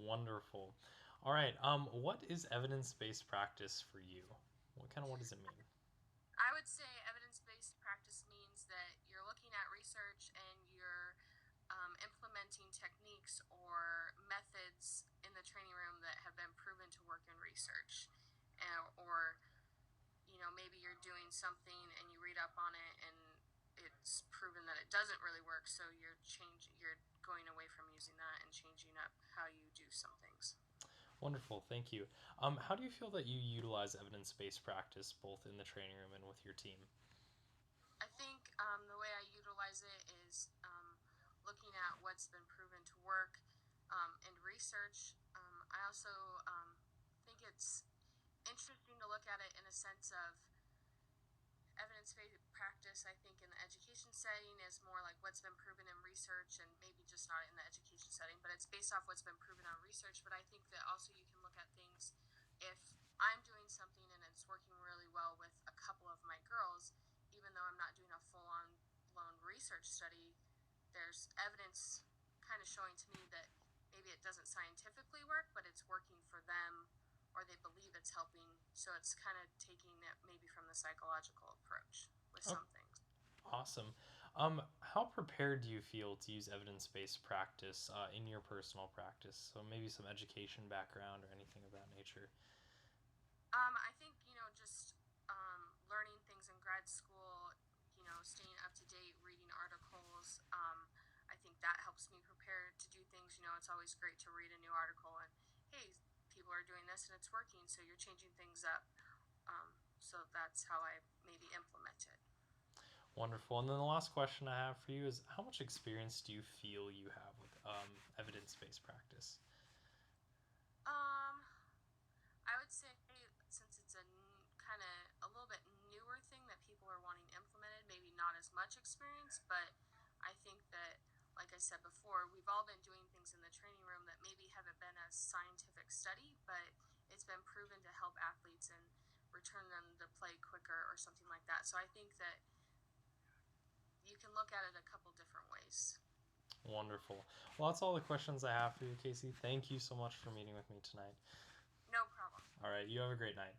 Wonderful. All right. What is evidence-based practice for you? What does it mean? I would say evidence-based practice means that you're looking at research and you're implementing techniques or methods in the training room that have been proven to work in research, or maybe you're doing something and you read up on it and it's proven that it doesn't really work, so you're going away from using that and changing up how you do some things. Wonderful. Thank you. How do you feel that you utilize evidence-based practice both in the training room and with your team? I think the way I utilize it is looking at what's been proven to work in research. I also think it's interesting to look at it in a sense of evidence-based practice. I think in the education setting is more like what's been proven in research, and maybe just not in the education setting, but it's based off what's been proven on research. But I think that also you can look at things, if I'm doing something and it's working really well with a couple of my girls, even though I'm not doing a full-on blown research study, there's evidence kind of showing to me that maybe it doesn't scientifically work, but it's working for them, or they believe it's helping. So it's kind of taking it maybe from the psychological approach with Oh, some things. awesome. How prepared do you feel to use evidence-based practice in your personal practice? So maybe some education background or anything of that nature. I think, just learning things in grad school, staying up to date, reading articles. I think that helps me prepare to do things. It's always great to read a new article and, hey, people are doing this and it's working, so you're changing things up. So that's how I maybe implement it. Wonderful. And then the last question I have for you is how much experience do you feel you have with evidence based practice? Um, I would say, since it's a kind of a little bit newer thing that people are wanting implemented, maybe not as much experience, but I think that, like I said before, we've all been doing things in the training room that maybe haven't been a scientific study, but it's been proven to help athletes and return them to play quicker or something like that. So I think that you can look at it a couple different ways. Wonderful. Well, that's all the questions I have for you, Casey. Thank you so much for meeting with me tonight. No problem. All right. You have a great night.